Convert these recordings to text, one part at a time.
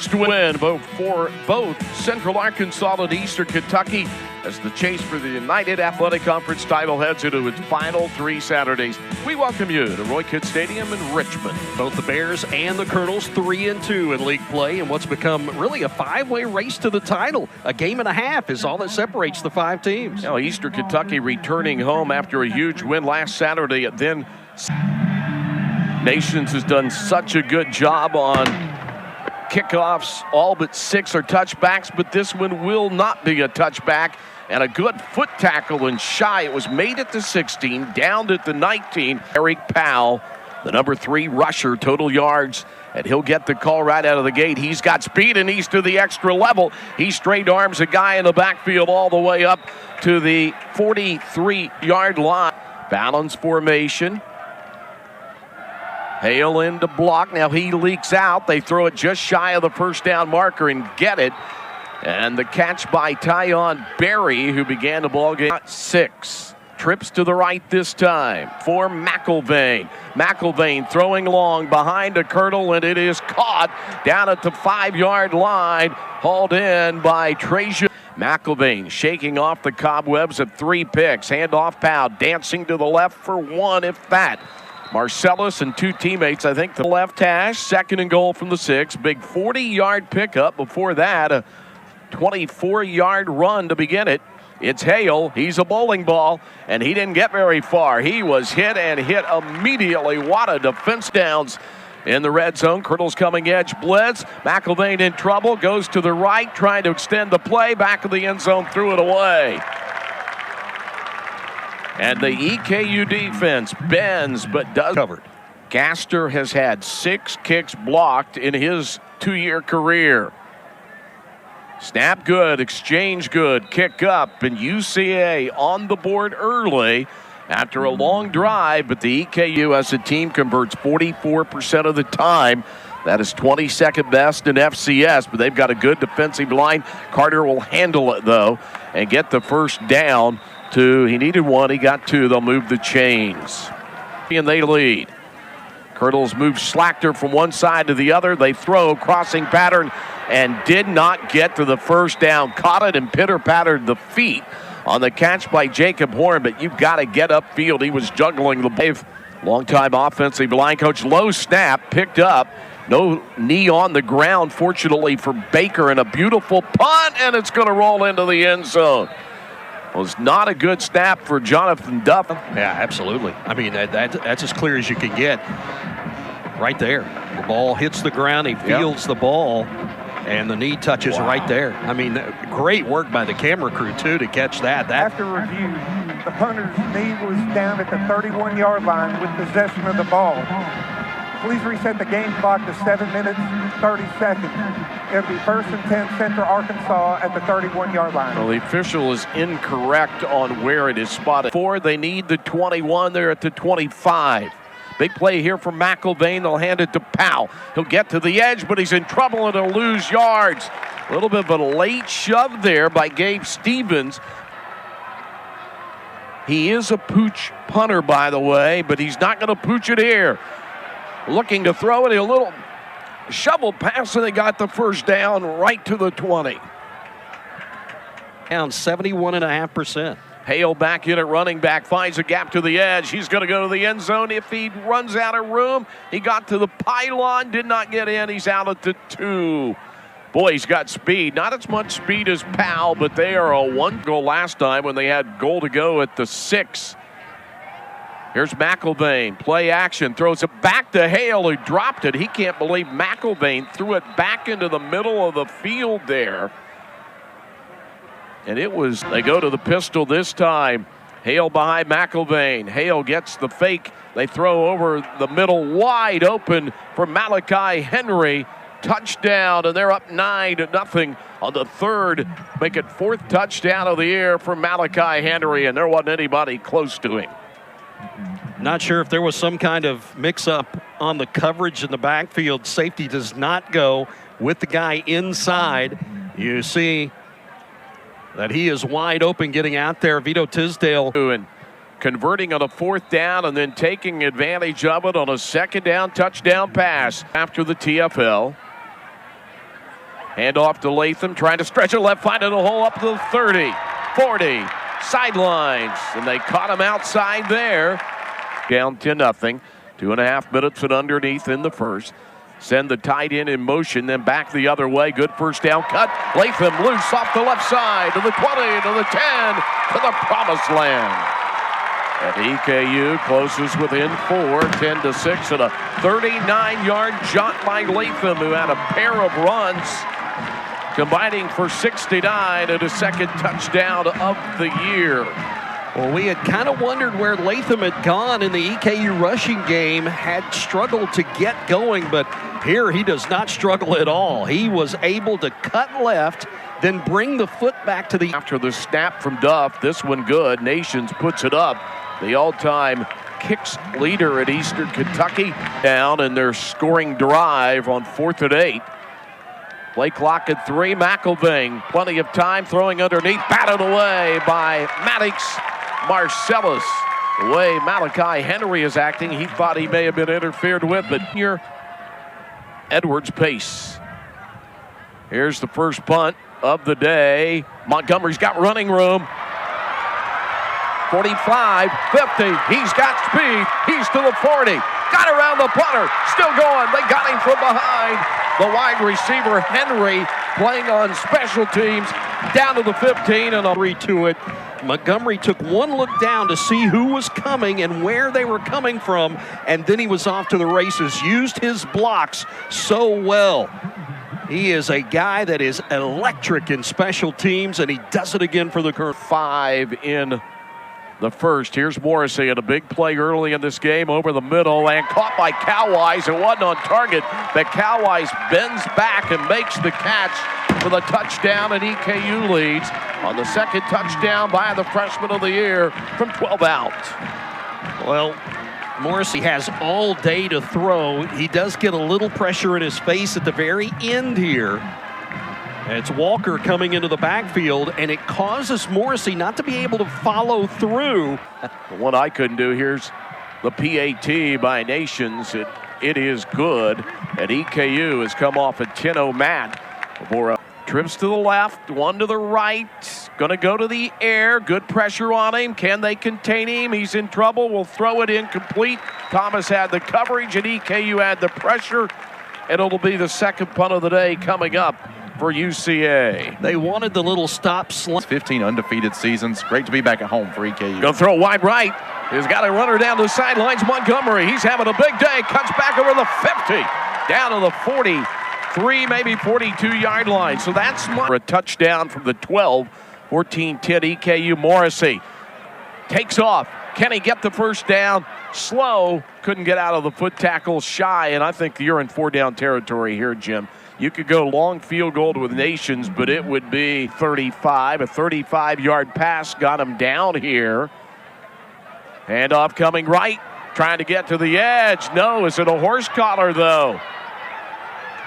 first win for both Central Arkansas and Eastern Kentucky as the chase for the United Athletic Conference title heads into its final 3 Saturdays. We welcome you to Roy Kidd Stadium in Richmond. Both the Bears and the Colonels 3-2 in league play in what's become really a 5-way race to the title. A game and a half is all that separates the 5 teams. Now Eastern Kentucky returning home after a huge win last Saturday. And then Nations has done such a good job on kickoffs. All but 6 are touchbacks, but this one will not be a touchback. And a good foot tackle and shy. It was made at the 16, down at the 19. Eric Powell, the number 3 rusher, total yards, and he'll get the call right out of the gate. He's got speed and he's to the extra level. He straight arms a guy in the backfield all the way up to the 43-yard line. Balance formation. Hale in to block. Now he leaks out. They throw it just shy of the first down marker and get it. And the catch by Tyon Berry, who began the ball game. 6. Trips to the right this time for McIlvain. McIlvain throwing long behind a Colonel, and it is caught down at the 5-yard line. Hauled in by Trajan. McIlvain shaking off the cobwebs of 3 picks. Handoff Powell dancing to the left for 1, if that. Marcellus and 2 teammates, I think, the left hash. 2nd and goal from the 6. Big 40-yard pickup. Before that, a 24-yard run to begin it. It's Hale. He's a bowling ball, and he didn't get very far. He was hit and hit immediately. What a defense downs in the red zone. Colonel's coming edge blitz. McIlvain in trouble. Goes to the right, trying to extend the play. Back of the end zone, threw it away. And the EKU defense bends but does covered. Gaster has had 6 kicks blocked in his 2-year career. Snap good, exchange good, kick up, and UCA on the board early after a long drive, but the EKU as a team converts 44% of the time. That is 22nd best in FCS, but they've got a good defensive line. Carter will handle it, though, and get the first down. He needed 1, he got 2. They'll move the chains. And they lead. Colonels move Slachter from one side to the other. They throw, crossing pattern, and did not get to the first down. Caught it and pitter-pattered the feet on the catch by Jacob Horn, but you've got to get upfield. He was juggling the wave. Longtime offensive line coach. Low snap, picked up. No knee on the ground, fortunately for Baker, and a beautiful punt, and it's going to roll into the end zone. Was not a good snap for Jonathan Duff. Yeah, absolutely. I mean, that's as clear as you can get. Right there. The ball hits the ground. He fields the ball, and the knee touches right there. I mean, great work by the camera crew, too, to catch that. After review, the punter's knee was down at the 31-yard line with possession of the ball. Please reset the game clock to 7 minutes, 30 seconds. It'll be 1st and 10 Central Arkansas at the 31-yard line. Well, the official is incorrect on where it is spotted. They need the 21. They're at the 25. Big play here from McIlvain. They'll hand it to Powell. He'll get to the edge, but he's in trouble and he'll lose yards. A little bit of a late shove there by Gabe Stevens. He is a pooch punter, by the way, but he's not going to pooch it here. Looking to throw it, a little shovel pass, and they got the first down right to the 20. Down 71.5%. Hale back in at running back, finds a gap to the edge. He's going to go to the end zone if he runs out of room. He got to the pylon, did not get in. He's out at the 2. Boy, he's got speed. Not as much speed as Powell, but they are a 1 goal last time when they had goal to go at the 6. Here's McIlvain, play action, throws it back to Hale, who dropped it. He can't believe McIlvain threw it back into the middle of the field there. And they go to the pistol this time. Hale behind McIlvain. Hale gets the fake. They throw over the middle, wide open for Malachi Henry. Touchdown, and they're up 9-0 on the 3rd. Make it 4th touchdown of the year for Malachi Henry, and there wasn't anybody close to him. Not sure if there was some kind of mix-up on the coverage in the backfield. Safety does not go with the guy inside. You see that he is wide open getting out there. Vito Tisdale. And converting on a 4th down and then taking advantage of it on a 2nd down touchdown pass after the TFL. Hand off to Latham, trying to stretch it left, finding a hole up to the 30, 40, sidelines, and they caught him outside there. Down 10-0, 2.5 minutes and underneath in the first. Send the tight end in motion, then back the other way. Good first down cut. Latham loose off the left side to the 20, to the 10, to the promised land. And EKU closes within 4, 10-6, and a 39-yard jaunt by Latham, who had a pair of runs, combining for 69 and his second touchdown of the year. Well, we had kind of wondered where Latham had gone in the EKU rushing game, had struggled to get going, but here he does not struggle at all. He was able to cut left, then bring the foot back to the... After the snap from Duff, this one good. Nations puts it up. The all-time kicks leader at Eastern Kentucky down in their scoring drive on 4th and 8. Play clock at 3. McElvain, plenty of time, throwing underneath, batted away by Maddox Marcellus. The way Malachi Henry is acting, he thought he may have been interfered with, but here, Edwards Pace. Here's the first punt of the day. Montgomery's got running room. 45, 50, he's got speed, he's to the 40, got around the punter, still going, they got him from behind. The wide receiver, Henry, playing on special teams, down to the 15 and a 3 to it. Montgomery took one look down to see who was coming and where they were coming from, and then he was off to the races, used his blocks so well. He is a guy that is electric in special teams, and he does it again for the current 5 in the first. Here's Morrissey at a big play early in this game over the middle and caught by Cowwise. It wasn't on target, but Cowwise bends back and makes the catch for the touchdown, and EKU leads on the second touchdown by the freshman of the year from 12 out. Well, Morrissey has all day to throw. He does get a little pressure in his face at the very end here. It's Walker coming into the backfield, and it causes Morrissey not to be able to follow through. The one I couldn't do, here's the PAT by Nations. It is good, and EKU has come off a 10-0 mat for trips to the left, one to the right, going to go to the air. Good pressure on him. Can they contain him? He's in trouble. We'll throw it incomplete. Thomas had the coverage, and EKU had the pressure, and it'll be the second punt of the day coming up for UCA. They wanted the little stop slant. 15 undefeated seasons. Great to be back at home for EKU. Gonna throw wide right. He's got a runner down the sidelines. Montgomery, he's having a big day. Cuts back over the 50, down to the 43, maybe 42-yard line. So that's a touchdown from the 12. 14-10 EKU. Morrissey takes off. Can he get the first down? Slow. Couldn't get out of the foot tackle. Shy, and I think you're in 4-down territory here, Jim. You could go long field goal with Nations, but it would be 35. A 35-yard pass got him down here. Handoff coming right, trying to get to the edge. No, is it a horse collar, though?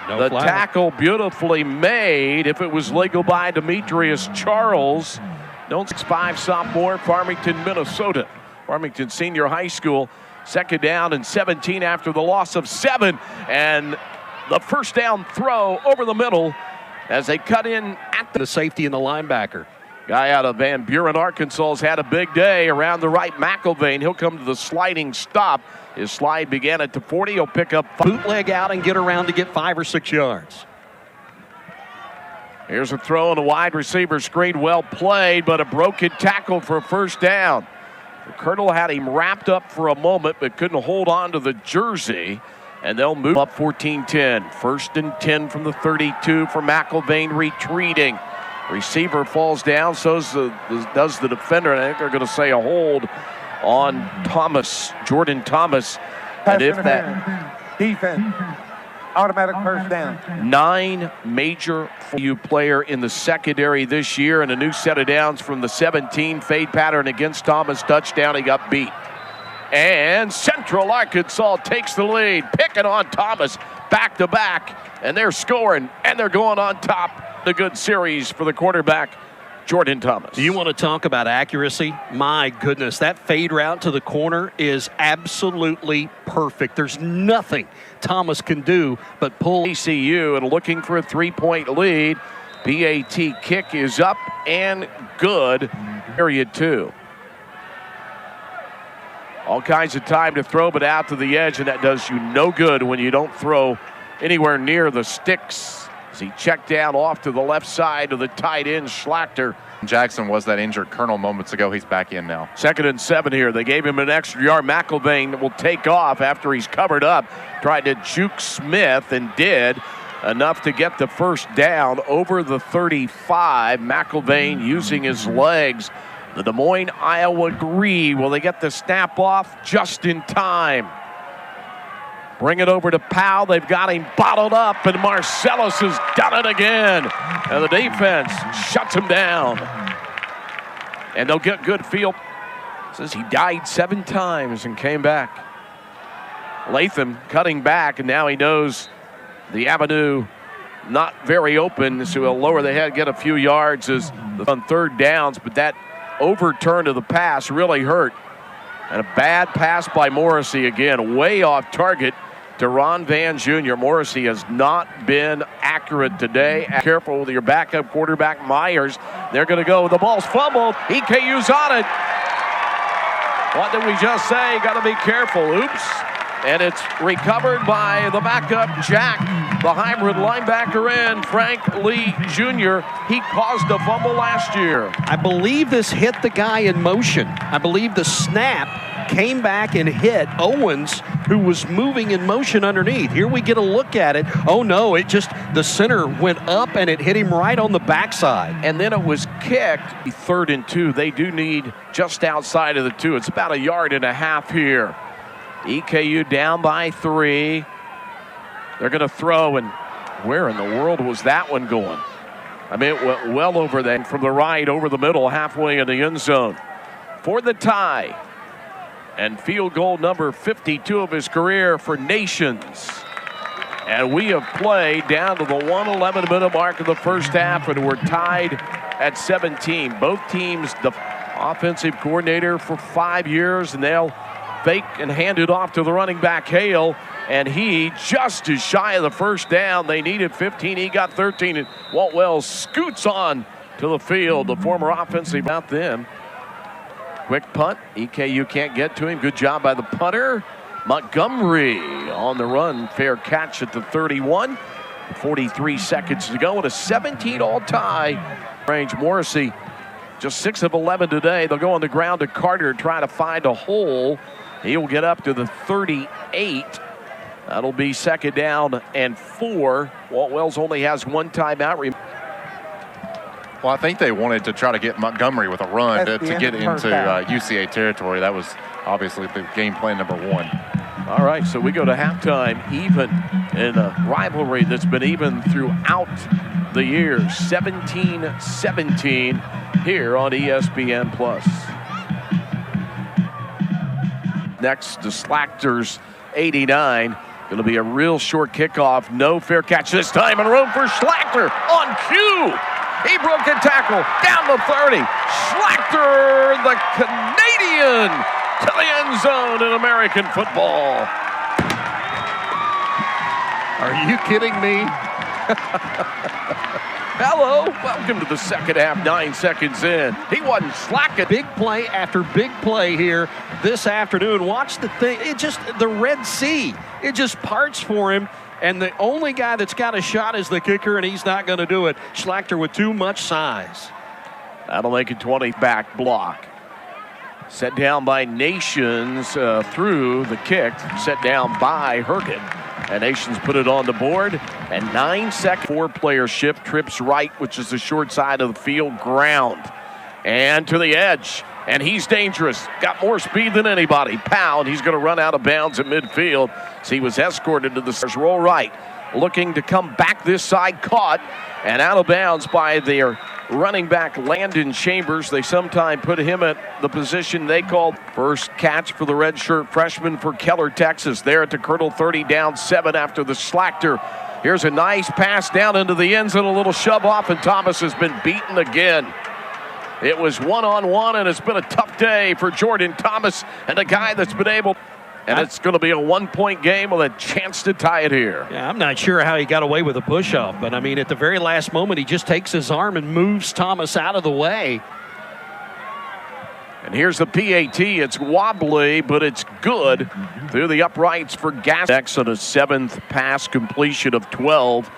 No the flag. tackle beautifully made. If it was legal by Demetrius Charles. Don't 6'5" sophomore, Farmington, Minnesota. Farmington Senior High School. Second down and 17 after the loss of 7. And the first down throw over the middle as they cut in at The safety and the linebacker. Guy out of Van Buren, Arkansas, has had a big day around the right. McElvain, he'll come to the sliding stop. His slide began at the 40. He'll pick up Bootleg out and get around to get 5 or 6 yards. Here's a throw and a wide receiver screen. Well played, but a broken tackle for a first down. The Colonel had him wrapped up for a moment, but couldn't hold on to the jersey. And they'll move up 14-10. 1st and 10 from the 32 for McElvain retreating. Receiver falls down, so does the defender. And I think they're going to say a hold on Thomas, Jordan Thomas. And if that defense, automatic first down. 9 major FAU player in the secondary this year, and a new set of downs from the 17 fade pattern against Thomas. Touchdown, he got beat. And Central Arkansas takes the lead, picking on Thomas back to back, and they're scoring, and they're going on top. A good series for the quarterback Jordan Thomas. You want to talk about accuracy? My goodness, that fade route to the corner is absolutely perfect. There's nothing Thomas can do but pull. ECU and looking for a 3-point lead. PAT kick is up and good. Period 2. All kinds of time to throw, but out to the edge, and that does you no good when you don't throw anywhere near the sticks. As he checked down off to the left side of the tight end, Schlachter. Jackson was that injured Colonel moments ago. He's back in now. 2nd and 7 here. They gave him an extra yard. McElvain will take off after he's covered up. Tried to juke Smith and did enough to get the first down over the 35. McElvain using his legs. The Des Moines, Iowa Gree. Will they get the snap off just in time? Bring it over to Powell. They've got him bottled up, and Marcellus has done it again. And the defense shuts him down. And they'll get good field. Says he died 7 times and came back. Latham cutting back, and now he knows the avenue not very open, so he'll lower the head, get a few yards as on 3rd downs, but that overturn of the pass really hurt. And a bad pass by Morrissey again, way off target to Ron Van Jr. Morrissey has not been accurate today. Careful with your backup quarterback, Myers. They're going to go. The ball's fumbled. EKU's on it. What did we just say? Got to be careful. Oops. And it's recovered by the backup, Jack, the hybrid linebacker in, Frank Lee Jr. He caused a fumble last year. I believe this hit the guy in motion. I believe the snap came back and hit Owens, who was moving in motion underneath. Here we get a look at it. Oh no, the center went up and it hit him right on the backside. And then it was kicked. 3rd and 2. They do need just outside of the 2. It's about 1.5 yards here. EKU down by 3. They're going to throw, and where in the world was that one going? I mean, it went well over that from the right, over the middle, halfway in the end zone. For the tie, and field goal number 52 of his career for Nations. And we have played down to the 1:11-minute mark of the first half, and we're tied at 17. Both teams, the offensive coordinator for 5 years, and they'll fake and hand it off to the running back, Hale, and he just is shy of the first down. They needed 15. He got 13, and Walt Wells scoots on to the field. The former offensive about them. Quick punt. EKU can't get to him. Good job by the punter. Montgomery on the run. Fair catch at the 31. 43 seconds to go, and a 17-all tie. Range Morrissey just 6 of 11 today. They'll go on the ground to Carter, try to find a hole. He will get up to the 38. That'll be 2nd down and 4. Walt Wells only has 1 timeout. Well, I think they wanted to try to get Montgomery with a run to get into UCA territory. That was obviously the game plan number 1. All right, so we go to halftime even in a rivalry that's been even throughout the years. 17-17 here on ESPN+. Next to Schlachter's 89. Going to be a real short kickoff. No fair catch this time, and room for Schlachter on cue. He broke a tackle down the 30. Schlachter, the Canadian, to the end zone in American football. Are you kidding me? Hello, welcome to the second half, 9 seconds in. He wasn't slacking. Big play after big play here this afternoon. Watch the thing, the Red Sea. It just parts for him, and the only guy that's got a shot is the kicker, and he's not going to do it. Schlachter with too much size. That'll make it 20 back block. Set down by Nations through the kick. Set down by Hergen. And Nations put it on the board. And 9 seconds. 4-player shift. Trips right, which is the short side of the field. Ground. And to the edge. And he's dangerous. Got more speed than anybody. Pound. He's going to run out of bounds at midfield. So he was escorted to the roll right. Looking to come back this side. Caught. And out of bounds by their running back Landon Chambers. They sometime put him at the position they called first catch for the redshirt freshman for Keller, Texas. There at the Colonel 30, down 7 after the Schlachter. Here's a nice pass down into the end zone, a little shove off, and Thomas has been beaten again. It was one-on-one, and it's been a tough day for Jordan Thomas and a guy that's been able. And it's going to be a one-point game with a chance to tie it here. Yeah, I'm not sure how he got away with a push-off, but I mean, at the very last moment, he just takes his arm and moves Thomas out of the way. And here's the PAT. It's wobbly, but it's good through the uprights for Gas. On a 7th pass completion of 12.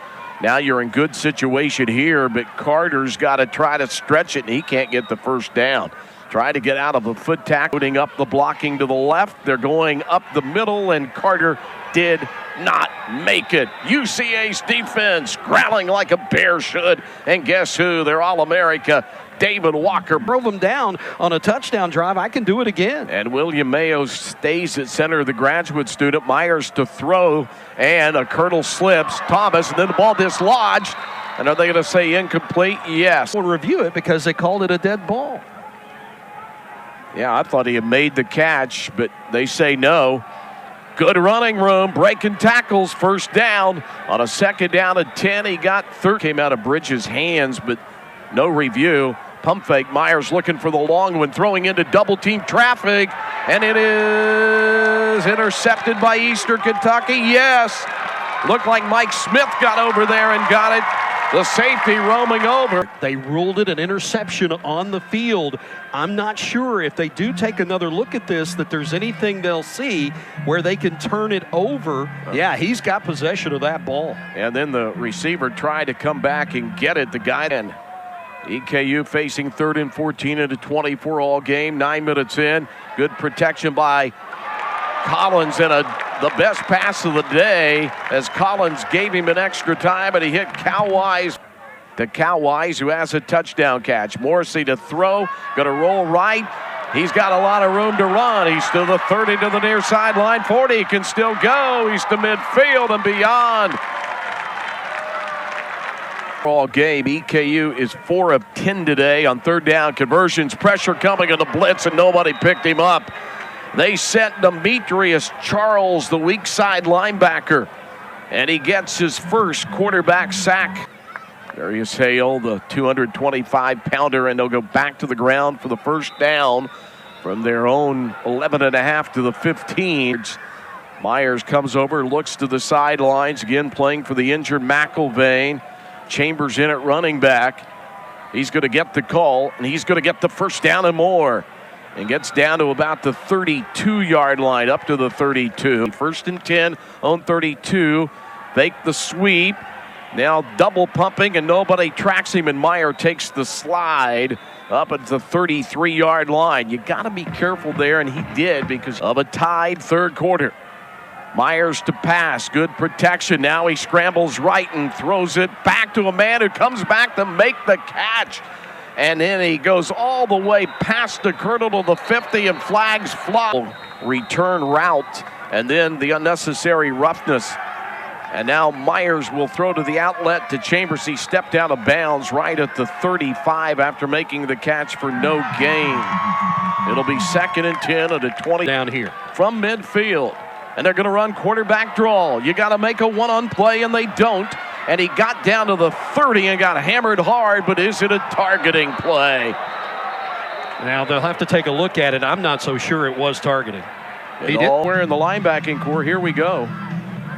Now you're in good situation here, but Carter's got to try to stretch it, and he can't get the first down. Try to get out of a foot tackle, putting up the blocking to the left. They're going up the middle, and Carter did not make it. UCA's defense growling like a bear should. And guess who? They're All-America. David Walker drove him down on a touchdown drive. I can do it again. And William Mayo stays at center. The graduate student. Myers to throw, and a Colonel slips. Thomas, and then the ball dislodged. And are they going to say incomplete? Yes. We'll review it because they called it a dead ball. Yeah, I thought he had made the catch, but they say no. Good running room, breaking tackles, first down. On a 2nd down and 10, he got third. Came out of Bridges' hands, but no review. Pump fake. Myers looking for the long one, throwing into double-team traffic, and it is intercepted by Eastern Kentucky. Yes. Looked like Mike Smith got over there and got it. The safety roaming over. They ruled it an interception on the field. I'm not sure if they do take another look at this that there's anything they'll see where they can turn it over. Yeah, he's got possession of that ball. And then the receiver tried to come back and get it. The guy in EKU facing 3rd and 14 at a 24 all game. 9 minutes in. Good protection by Collins, and the best pass of the day as Collins gave him an extra time, and he hit Cal Wise. To Cal Wise, who has a touchdown catch. Morrissey to throw, going to roll right. He's got a lot of room to run. He's to the 30 to the near sideline. 40 can still go. He's to midfield and beyond. All game, EKU is 4 of 10 today on 3rd down conversions. Pressure coming on the blitz, and nobody picked him up. They sent Demetrius Charles, the weak side linebacker, and he gets his first quarterback sack. Darius Hale, the 225-pounder, and they'll go back to the ground for the first down from their own 11.5 to the 15. Myers comes over, looks to the sidelines, again playing for the injured McIlvain. Chambers in at running back. He's going to get the call, and he's going to get the first down and more. And gets down to about the 32-yard line, up to the 32. 1st and 10 on 32. Fake the sweep. Now double pumping, and nobody tracks him, and Meyer takes the slide up at the 33-yard line. You got to be careful there, and he did because of a tied 3rd quarter. Myers to pass. Good protection. Now he scrambles right and throws it back to a man who comes back to make the catch. And then he goes all the way past the Colonel to the 50, and flags fly. Return route, and then the unnecessary roughness. And now Myers will throw to the outlet to Chambers. He stepped out of bounds right at the 35 after making the catch for no gain. It'll be 2nd and 10 at a 20 down here from midfield. And they're going to run quarterback draw. You got to make a one-on play, and they don't. And he got down to the 30 and got hammered hard, but is it a targeting play? Now they'll have to take a look at it. I'm not so sure it was targeting. He did. We're in the linebacking core. Here we go.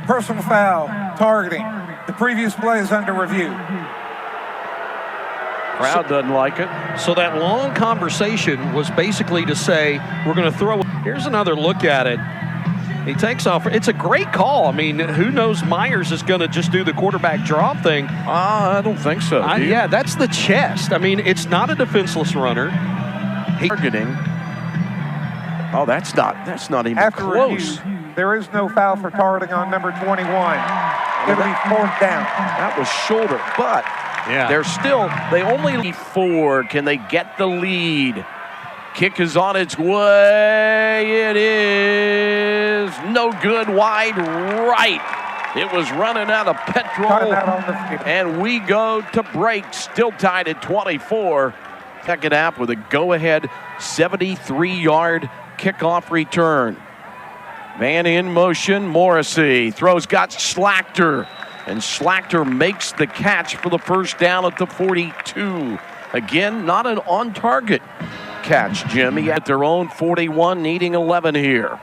Personal foul, targeting. The previous play is under review. Crowd doesn't like it. So that long conversation was basically to say, we're going to throw. Here's another look at it. He takes off. It's a great call. I mean, who knows Myers is going to just do the quarterback draw thing. I don't think so. Yeah, that's the chest. I mean, it's not a defenseless runner. Targeting. Oh, that's not even After close. Review, there is no foul for targeting on number 21. It'll be 4th down. That was shoulder, but yeah, they're still, they only lead 4. Can they get the lead? Kick is on its way. It is no good, wide right. It was running out of petrol. And we go to break, still tied at 24. Second half with a go-ahead 73-yard kickoff return. Man in motion, Morrissey throws, got Slachter. And Slachter makes the catch for the first down at the 42. Again, not an on-target catch, Jim. He had their own 41, needing 11 here.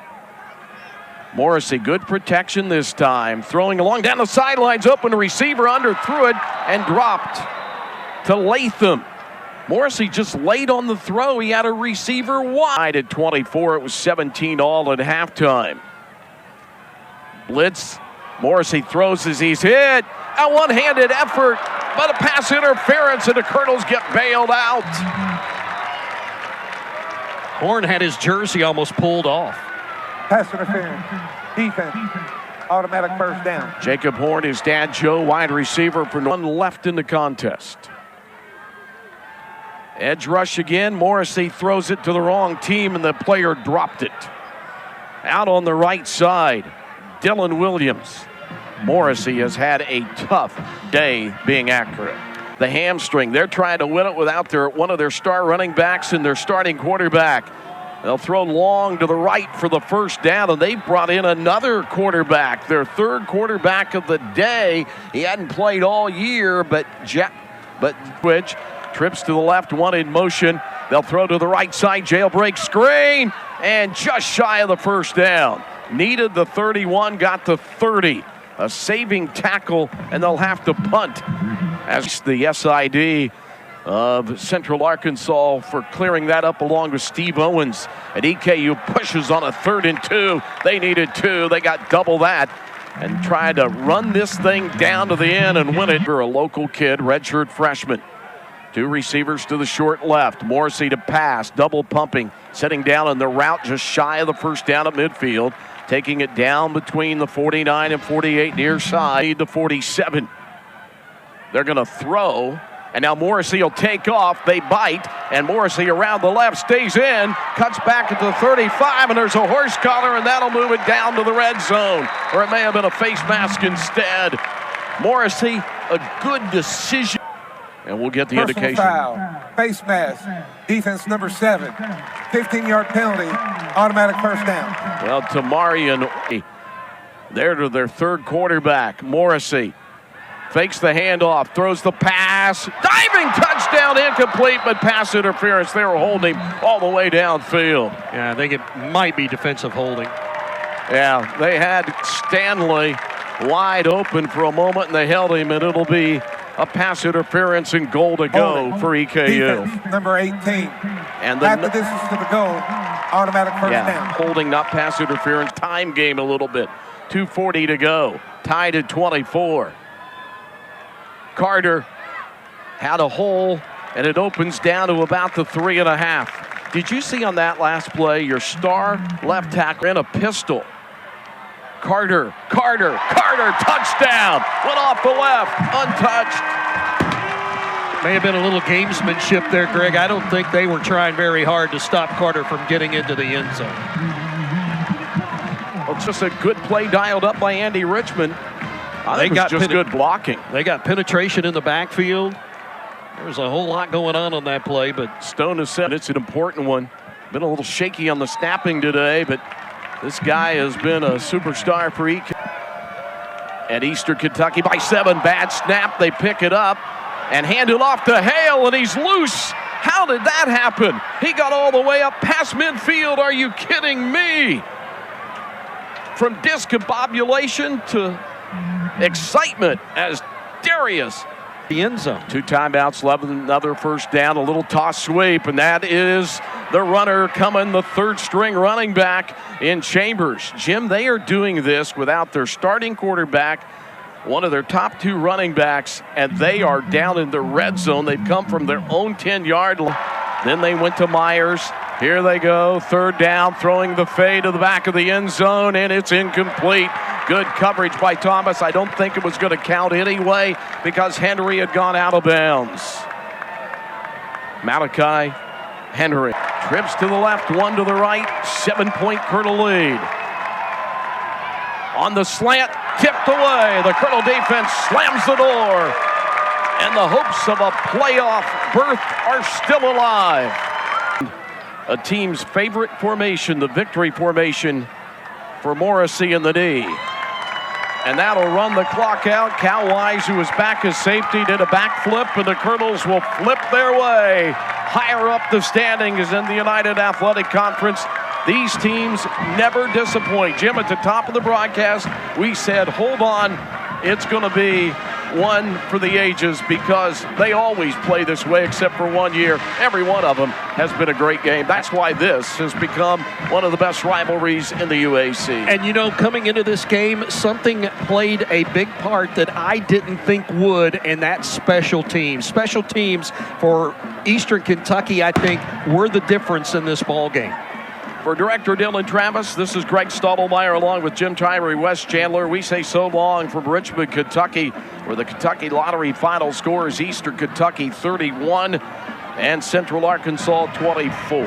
Morrissey, good protection this time. Throwing along down the sidelines, open receiver, underthrew it, and dropped to Latham. Morrissey just late on the throw. He had a receiver wide at 24. It was 17 all at halftime. Blitz. Morrissey throws as he's hit. A one-handed effort, but a pass interference, and the Colonels get bailed out. Horn had his jersey almost pulled off. Pass interference. Defense. Automatic first down. Jacob Horn, his dad Joe, wide receiver for one left in the contest. Edge rush again. Morrissey throws it to the wrong team, and the player dropped it. Out on the right side, Dylan Williams. Morrissey has had a tough day being accurate. The hamstring, they're trying to win it without one of their star running backs and their starting quarterback. They'll throw long to the right for the first down, and they've brought in another quarterback, their third quarterback of the day. He hadn't played all year, but Twitch trips to the left, one in motion. They'll throw to the right side, jailbreak screen, and just shy of the first down. Needed the 31, got the 30. A saving tackle, and they'll have to punt as the SID of Central Arkansas for clearing that up along with Steve Owens. And EKU pushes on a 3rd and 2. They needed 2. They got double that and tried to run this thing down to the end and win it for a local kid, redshirt freshman. 2 receivers to the short left. Morrissey to pass, double pumping, setting down in the route just shy of the first down at midfield. Taking it down between the 49 and 48 near side to 47. They're going to throw, and now Morrissey will take off. They bite, and Morrissey around the left stays in, cuts back at the 35, and there's a horse collar, and that'll move it down to the red zone, or it may have been a face mask instead. Morrissey, a good decision. And we'll get the Personal indication. Foul, face mask, defense number 7, 15-yard penalty, automatic first down. Well, Tamarian, there to their third quarterback. Morrissey fakes the handoff, throws the pass, diving touchdown, incomplete, but pass interference. They were holding him all the way downfield. Yeah, I think it might be defensive holding. Yeah, they had Stanley wide open for a moment, and they held him, and it'll be a pass interference and goal to go for EKU. Defense, number 18. And after this is to the goal, automatic first down. Holding, not pass interference. Time game a little bit. 2:40 to go. Tied at 24. Carter had a hole, and it opens down to about the 3.5. Did you see on that last play your star left tackle in a pistol? Carter, touchdown! Went off the left, untouched. May have been a little gamesmanship there, Greg. I don't think they were trying very hard to stop Carter from getting into the end zone. Well, it's just a good play dialed up by Andy Richmond. I think it was just good blocking. They got penetration in the backfield. There was a whole lot going on that play, but Stone has said it's an important one. Been a little shaky on the snapping today, but this guy has been a superstar for EKU. At Eastern Kentucky by 7. Bad snap. They pick it up and hand it off to Hale, and he's loose. How did that happen? He got all the way up past midfield. Are you kidding me? From discombobulation to excitement as Darius. The end zone. 2 timeouts, left, another first down, a little toss sweep, and that is the runner coming, the 3rd string running back in Chambers. Jim, they are doing this without their starting quarterback, one of their top 2 running backs, and they are down in the red zone. They've come from their own 10-yard line. Then they went to Myers. Here they go, 3rd down, throwing the fade to the back of the end zone, and it's incomplete. Good coverage by Thomas. I don't think it was going to count anyway because Henry had gone out of bounds. Malachi Henry trips to the left, 1 to the right, 7-point Colonel lead. On the slant, tipped away. The Colonel defense slams the door, and the hopes of a playoff berth are still alive. A team's favorite formation, the victory formation for Morrissey in the knee. And that'll run the clock out. Cal Wise, who was back as safety, did a backflip, and the Colonels will flip their way higher up the standings in the United Athletic Conference. These teams never disappoint. Jim, at the top of the broadcast, we said, hold on, it's going to be one for the ages, because they always play this way except for 1 year. Every one of them has been a great game. That's why this has become one of the best rivalries in the UAC. And you know, coming into this game, something played a big part that I didn't think would, and that's special teams. Special teams for Eastern Kentucky, I think, were the difference in this ball game. For Director Dylan Travis, this is Greg Stottlemyre along with Jim Tyree, Wes Chandler. We say so long from Richmond, Kentucky, where the Kentucky Lottery final score is Eastern Kentucky 31 and Central Arkansas 24.